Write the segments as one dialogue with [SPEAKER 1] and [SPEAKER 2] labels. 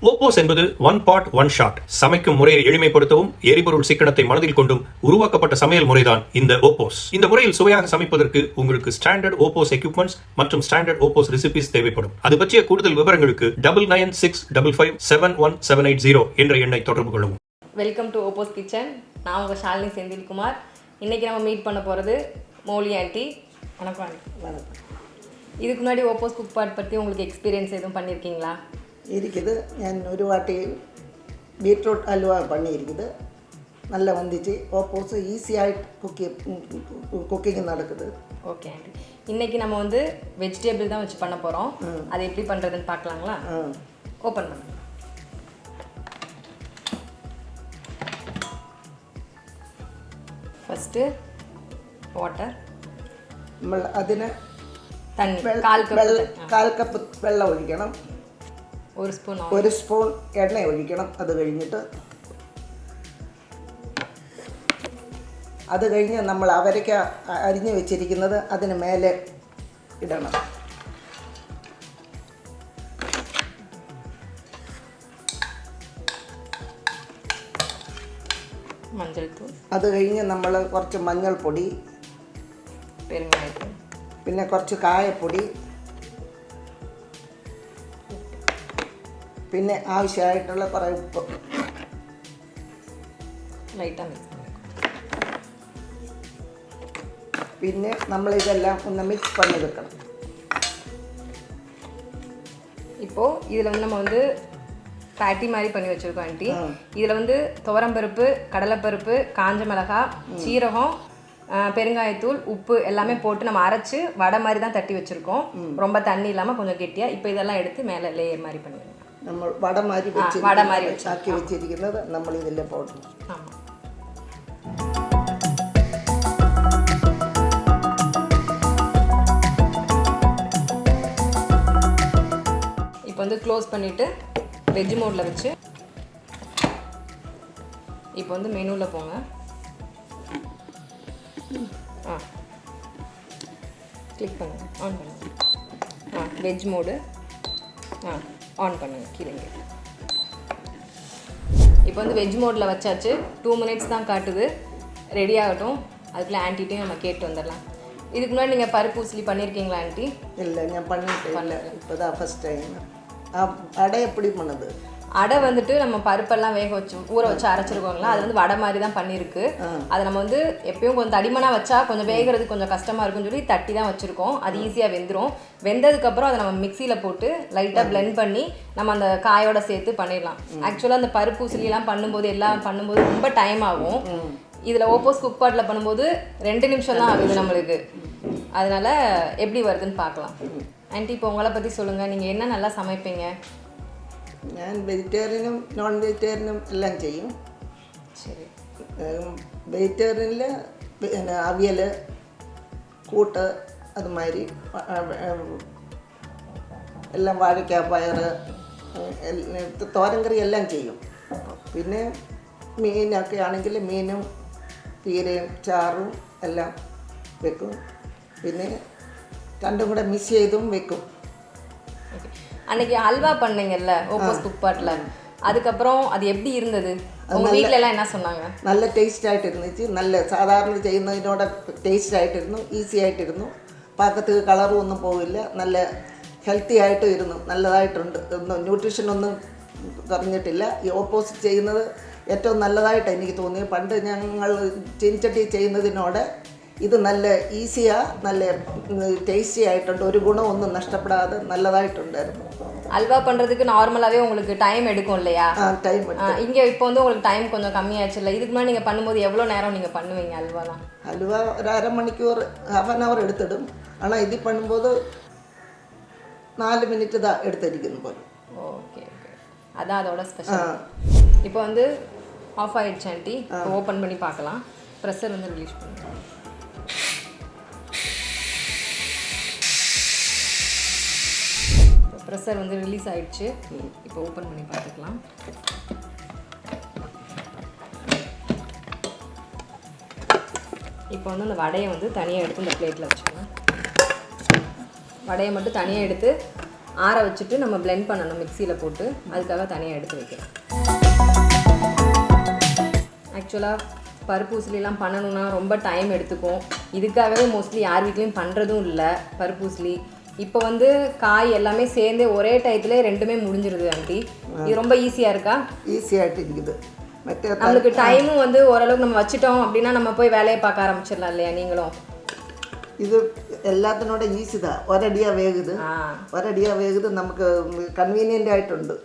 [SPEAKER 1] OPOS என்பது one pot one shot. சமைக்கும் முறையை எளிமைப்படுத்தவும் எரிபொருள் சிக்கனத்தை மனதில் கொண்டும் உருவாக்கப்பட்ட சமையல் முறைதான் இந்த OPOS. இந்த முறையில் சுவையாக சமைப்பதற்கு உங்களுக்கு ஸ்டாண்டர்ட் OPOS எக்யூப்மெண்ட்ஸ் மற்றும் ஸ்டாண்டர்ட் OPOS ரெசிபிஸ் தேவைப்படும். அது பற்றிய கூடுதல் விவரங்களுக்கு 9965557180 என்ற எண்ணை தொடர்பு கொள்ளவும்.
[SPEAKER 2] Welcome to OPOS kitchen. நான் உங்கள் ஷாலினி செந்தில்குமார். இன்றைக்கி நம்ம மீட் பண்ண போகிறது மௌலி ஆண்டி. வணக்கம். இதுக்கு முன்னாடி OPOS குக் பாட் பற்றி உங்களுக்கு எக்ஸ்பீரியன்ஸ் எதுவும் பண்ணியிருக்கீங்களா?
[SPEAKER 3] இருக்குது. ഞാൻ ഒരു വാട്ടി ബീട്രൂട്ട് ഹൽവ பண்ணியிருக்குது. நல்லா வந்துச்சு. OPOS ஈஸியாக குக்கிங் நடக்குது.
[SPEAKER 2] ஓகே ஆண்டி, இன்றைக்கி நம்ம வந்து வெஜிடபிள் தான் வச்சு பண்ண போகிறோம். அது எப்படி பண்ணுறதுன்னு பார்க்கலாங்களா? ஓப்பன் பண்ணுங்க. ஃபஸ்ட்டு வாட்டர்,
[SPEAKER 3] നമ്മൾ അതിന്
[SPEAKER 2] தண்ணி
[SPEAKER 3] കാൽ കപ്പ് വെള്ളം ഒഴിക്കണം. ഒരു സ്പൂൺ എണ്ണ ഒഴിക്കണം. അത് കഴിഞ്ഞ് നമ്മൾ അവരയ്ക്ക അരിഞ്ഞു വെച്ചിരിക്കുന്നത് അതിന് മേലെ ഇടണം.
[SPEAKER 2] മഞ്ഞൾപ്പൊടി,
[SPEAKER 3] അത് കഴിഞ്ഞ് നമ്മൾ കുറച്ച് മഞ്ഞൾപ്പൊടി, പിന്നെ കുറച്ച് കായപ്പൊടി, പിന്നെ ആവശ്യമായിട്ടുള്ള കുറേ ഉപ്പ് പിന്നെ നമ്മളിതെല്ലാം ഒന്ന് മിക്സ് பண்ணி വെക്കണം.
[SPEAKER 2] இப்போது இதில் வந்து நம்ம வந்து பேட்டி மாதிரி பண்ணி வச்சுருக்கோம் ஆண்டி. இதில் வந்து துவரம்பருப்பு, கடலைப்பருப்பு, காஞ்ச மிளகாய், சீரகம், பெருங்காயத்தூள், உப்பு எல்லாமே போட்டு நம்ம அரைச்சி வடை மாதிரி தான் தட்டி வச்சுருக்கோம். ரொம்ப தண்ணி இல்லாமல் கொஞ்சம் கெட்டியாக. இப்போ இதெல்லாம் எடுத்து மேலே லேயர் மாதிரி பண்ணிடுவோம்.
[SPEAKER 3] നമ്മൾ വട മാതിരി ആക്കി വെച്ചിരിക്കുന്നത് നമ്മൾ ഇതിൽ പോടണം.
[SPEAKER 2] இப்போ வந்து க்ளோஸ் பண்ணிவிட்டு வெஜ் மோடில் வச்சு இப்போ வந்து மெனுவில் போங்க. கிளிக் பண்ணுங்க, ஆன் பண்ணுங்க. வெஜ் மோடு ஆன் பண்ணுங்க. கீழே இப்போ வந்து வெஜ் மோடில் வச்சாச்சு. 2 மினிட்ஸ் தான் காட்டுது. ரெடி ஆகட்டும். அதுக்குள்ளே ஆன்ட்டிட்டையும் நம்ம கேட்டு வந்துடலாம். இதுக்கு முன்னாடி நீங்கள் பருப்பு உசிலி பண்ணியிருக்கீங்களா ஆண்டி?
[SPEAKER 3] இல்லை, நான் பண்ணிட்டேன். இப்போ தான் ஃபஸ்ட் டைம். அடை எப்படி பண்ணுது?
[SPEAKER 2] அடை வந்துட்டு நம்ம பருப்பெல்லாம் வேக வச்சு ஊற வச்சு அரைச்சிருக்கோங்களா, அது வந்து வடை மாதிரி தான் பண்ணியிருக்கு. அதை நம்ம வந்து எப்பயும் கொஞ்சம் தடிமனாக வச்சா கொஞ்சம் வேகிறது கொஞ்சம் கஷ்டமாக இருக்குன்னு சொல்லி தட்டி தான் வச்சுருக்கோம். அது ஈஸியாக வெந்துடும். வெந்ததுக்கப்புறம் அதை நம்ம மிக்சியில் போட்டு லைட்டாக பிளெண்ட் பண்ணி நம்ம அந்த காயோட சேர்த்து பண்ணிடலாம். ஆக்சுவலாக அந்த பருப்பு உசிலியெல்லாம் பண்ணும்போது எல்லாம் பண்ணும்போது ரொம்ப டைம் ஆகும். இதில் OPOS குக் பாட்டில் பண்ணும்போது 2 நிமிஷம் தான் ஆகுது நம்மளுக்கு. அதனால் எப்படி வருதுன்னு பார்க்கலாம். ஆண்டி, இப்போ உங்களை பற்றி சொல்லுங்கள். நீங்கள் என்ன நல்லா சமைப்பீங்க?
[SPEAKER 3] ഞാൻ വെജിറ്റേറിയനും നോൺ വെജിറ്റേറിയനും എല്ലാം ചെയ്യും.
[SPEAKER 2] ശരി.
[SPEAKER 3] വെജിറ്റേറിയനിൽ പിന്നെ അവിയൽ, കൂട്ട്, അതുമാതിരി എല്ലാം വാഴയ്ക്ക, പയർ, തോരൻ കറി എല്ലാം ചെയ്യും. പിന്നെ മീനൊക്കെ ആണെങ്കിൽ മീനും പീരയും ചാറും എല്ലാം വെക്കും. പിന്നെ രണ്ടും കൂടെ മിക്സ് ചെയ്തും വെക്കും.
[SPEAKER 2] அன்னைக்கு ஹல்வா பண்ணீங்கல்ல OPOS குக் பாட்டில், அதுக்கப்புறம் அது எப்படி இருந்தது? உங்கள் வீட்டில் எல்லாம் என்ன சொன்னாங்க?
[SPEAKER 3] നല്ല ടേസ്റ്റ് ആയിട്ടിരുന്നിച്ച്. നല്ല സാധാരണ ചെയ്യുന്നതിനോട് ടേസ്റ്റ് ആയിട്ടിരുന്നു. ഈസി ആയിട്ടിരുന്നു. പാകത്ത് കളറും ഒന്നും പോവില്ല. നല്ല ഹെൽത്തി ആയിട്ടും ഇരുന്നു. നല്ലതായിട്ടുണ്ട്. ഒന്നും ന്യൂട്രീഷനൊന്നും പറഞ്ഞിട്ടില്ല. ഈ OPOS ചെയ്യുന്നത് ഏറ്റവും നല്ലതായിട്ട് എനിക്ക് തോന്നി. പണ്ട് ഞങ്ങൾ ചീനിച്ചട്ടി ചെയ്യുന്നതിനോട് ഇത് നല്ല ഈസിയാണ്, നല്ല ടേസ്റ്റി ஆயிട്ടുണ്ട്. ஒரு குணம் ஒன்றும் நஷ்டப்படாது. நல்லதாயிட்டுണ്ടായിരുന്നു.
[SPEAKER 2] அல்வா பண்ணுறதுக்கு நார்மலாகவே உங்களுக்கு டைம் எடுக்கும் இல்லையா?
[SPEAKER 3] டைம்
[SPEAKER 2] இங்கே இப்போ வந்து உங்களுக்கு டைம் கொஞ்சம் கம்மியாச்சு இல்லை? இதுக்கு முன்னாடி நீங்கள் பண்ணும்போது எவ்வளோ நேரம் நீங்கள் பண்ணுவீங்க அல்வாலாம்?
[SPEAKER 3] அல்வா ஒரு அரை மணிக்கூர், ஹாஃப் அன் ஹவர் எடுத்துடும். ஆனால் இது பண்ணும்போது 4 மினிட்டு தான் எடுத்திருக்கணும் போது.
[SPEAKER 2] ஓகே ஓகே, அதான் அதோட ஸ்பெஷல். இப்போ வந்து ஆஃப் ஆகிடுச்சு ஆண்டி. இப்போ ஓப்பன் பண்ணி பார்க்கலாம். ப்ரெஷர் வந்து ரிலீஸ் பண்ணுங்க. ப்ரெஷர் வந்து ரிலீஸ் ஆகிடுச்சு. இப்போ ஓப்பன் பண்ணி பார்த்துக்கலாம். இப்போ வந்து அந்த வடையை வந்து தனியாக எடுத்து இந்த பிளேட்டில் வச்சுக்கலாம். வடையை மட்டும் தனியாக எடுத்து ஆற வச்சுட்டு நம்ம blend பண்ணணும் மிக்சியில் போட்டு. அதுக்காக தனியாக எடுத்து வைக்கிறேன். ஆக்சுவலாக பருப்பு உசிலிலாம் பண்ணணும்னா ரொம்ப டைம் எடுத்துக்கும். இதுக்காகவே மோஸ்ட்லி யார் வீட்லேயும் பண்ணுறதும் இல்லை பருப்பு உசிலி. இப்போ வந்து காய் எல்லாமே சேர்ந்து ஒரே டயத்துல ரெண்டுமே முடிஞ்சிருது ஆண்டி. இது ரொம்ப ஈஸியாக இருக்கா?
[SPEAKER 3] ஈஸியாகிட்டு இருக்குது.
[SPEAKER 2] நம்மளுக்கு டைமும் வந்து ஓரளவுக்கு நம்ம வச்சுட்டோம் அப்படின்னா நம்ம போய் வேலையை பார்க்க ஆரம்பிச்சிடலாம் இல்லையா நீங்களும்?
[SPEAKER 3] இது எல்லாத்தினோட ஈஸி தான். ஒரடியாக வேகுது. நமக்கு கன்வீனியൻ്റ് ആയിട്ടുണ്ട്.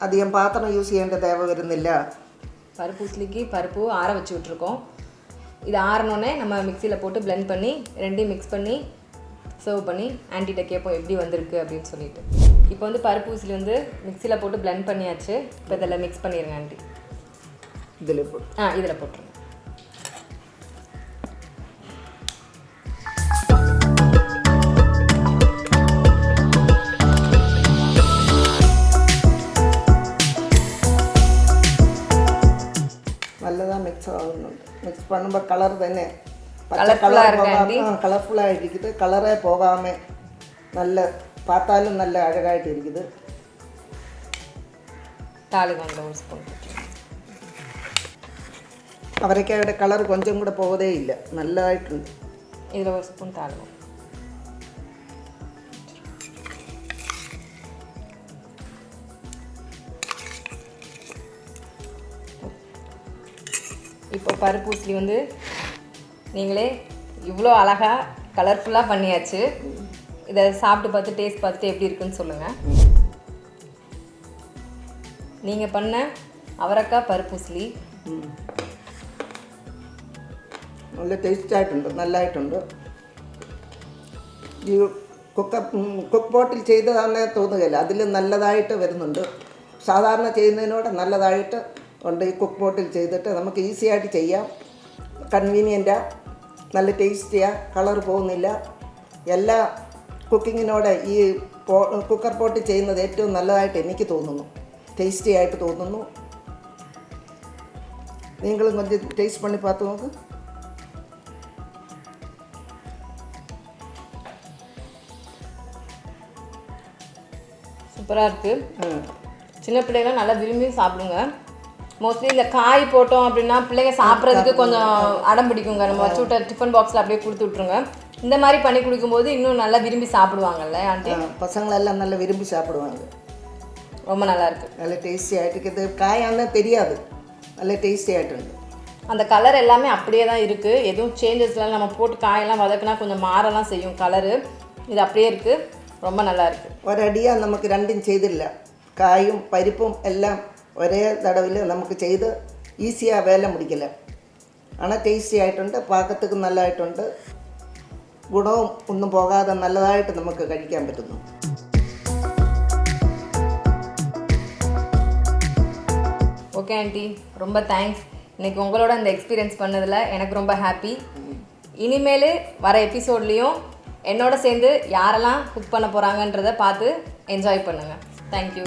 [SPEAKER 3] അധികം പാത്രം യൂസ് ചെയ്യേണ്ട தேவை വരുന്നില്ല.
[SPEAKER 2] பருப்பு உசிலிக்கு பருப்பு ஆற வச்சு விட்ருக்கோம். இது ஆறணுன்னே நம்ம மிக்சியில் போட்டு பிளெண்ட் பண்ணி ரெண்டையும் மிக்ஸ் பண்ணி சர்வ் பண்ணி ஆன்ட்டிகிட்ட கேட்போம் எப்படி வந்திருக்கு அப்படின்னு சொல்லிட்டு. இப்போ வந்து பருப்பு உசிலி வந்து மிக்சியில் போட்டு பிளெண்ட் பண்ணியாச்சு. இப்போ இதில் மிக்ஸ் பண்ணிடுங்க ஆண்டி.
[SPEAKER 3] இதில் போட்டு
[SPEAKER 2] இதில் போட்டுருங்க.
[SPEAKER 3] നല്ലതാണ് മിക്സ് ആവുന്നുണ്ട്. മിക്സ് பண்ணுമ്പോൾ കളർ തന്നെ കളർഫുള്ളായിട്ടിരിക്കുന്നത്. കളറേ പോകാമേ നല്ല பார்த்தாலும் நல்ல அழகாயிட்டு இருக்குது. അവരക്കായുടെ കളർ கொஞ்சம் கூட போவதே இல்லை. നല്ലതായിട്ടുണ്ട്.
[SPEAKER 2] இதில் ஒரு ஸ்பூன் தாளிகம். இப்போ பருப்பு உசிலி வந்து நீங்களே இவ்வளோ அழகாக கலர்ஃபுல்லாக பண்ணியாச்சு. இதை சாப்பிட்டு பார்த்து டேஸ்ட் பார்த்துட்டு எப்படி இருக்குன்னு சொல்லுங்கள். நீங்கள் பண்ண அவரக்காய் பருப்பு உசிலி
[SPEAKER 3] നല്ല ടേസ്റ്റായിട്ടുണ്ട്. നല്ലതായിട്ടുണ്ട്. ഈ കുക്ക് പോട്ടിൽ ചെയ്തതാണെന്ന് തോന്നുകയില്ല. അതിൽ നല്ലതായിട്ട് വരുന്നുണ്ട്. സാധാരണ ചെയ്യുന്നതിനോട് നല്ലതായിട്ട് ഉണ്ട്. ഈ കുക്ക് പോട്ടിൽ ചെയ്തിട്ട് നമുക്ക് ഈസി ആയിട്ട് ചെയ്യാം. കൺവീനിയൻറ്റാണ്. നല്ല ടേസ്റ്റിയാണ്. കളർ പോകുന്നില്ല. എല്ലാ കുക്കിങ്ങിനോട് ഈ കുക്കർ പോട്ടിൽ ചെയ്യുന്നത് ഏറ്റവും നല്ലതായിട്ട് എനിക്ക് തോന്നുന്നു. ടേസ്റ്റി ആയിട്ട് തോന്നുന്നു. നിങ്ങളും கொஞ்சம் ടേസ്റ്റ് பண்ணி பார்த்து നോക്ക്.
[SPEAKER 2] சூப்பராக இருக்குது. சின்ன பிள்ளைங்களாம் நல்லா விரும்பி சாப்பிடுங்க. மோஸ்ட்லி இந்த காய் போட்டோம் அப்படின்னா பிள்ளைங்க சாப்பிட்றதுக்கு கொஞ்சம் அடம் பிடிக்குங்க. நம்ம வச்சு விட்ட டிஃபன் பாக்ஸில் அப்படியே கொடுத்து விட்ருங்க. இந்த மாதிரி பண்ணி கொடுக்கும்போது இன்னும் நல்லா விரும்பி சாப்பிடுவாங்கல்ல ஆண்டி?
[SPEAKER 3] பசங்களெல்லாம் நல்லா விரும்பி சாப்பிடுவாங்க.
[SPEAKER 2] ரொம்ப நல்லா இருக்குது.
[SPEAKER 3] நல்ல டேஸ்டி ஆகிட்டு இருக்குது. காயானா தெரியாது. நல்ல டேஸ்டி ஆகிட்டு.
[SPEAKER 2] அந்த கலர் எல்லாமே அப்படியே தான் இருக்குது. எதுவும் சேஞ்சஸ்லாம் நம்ம போட்டு காயெல்லாம் வதக்குனா கொஞ்சம் மாறலாம் செய்யும் கலரு. இது அப்படியே இருக்குது. ரொம்ப நல்லா இருக்குது.
[SPEAKER 3] ഒരടിயாக നമുക്ക് രണ്ടും ചെയ്തില്ല. കായും പരിപ്പും എല്ലാം ഒരേ തടവിൽ നമുക്ക് ചെയ്ത് ഈസിயாக വേല മുടിക്കില്ല. ஆனால் ടേസ്റ്റി ആയിട്ടുണ്ട്. പാകത്തുക്ക് നല്ലതായിട്ടുണ്ട്. ഗുണവും ഒന്നും പോകാതെ നല്ലതായിട്ട് നമുക്ക് കഴിക്കാൻ പറ്റുന്നു.
[SPEAKER 2] ஓகே ஆண்டி, ரொம்ப தேங்க்ஸ். இன்றைக்கி உங்களோட அந்த எக்ஸ்பீரியன்ஸ் பண்ணதில் எனக்கு ரொம்ப ஹாப்பி. இனிமேல் வர எபிசோட்லேயும் என்னோட சேர்ந்து யாரெல்லாம் குக் பண்ண போகிறாங்கன்றதை பார்த்து என்ஜாய் பண்ணுங்கள். தேங்க்யூ.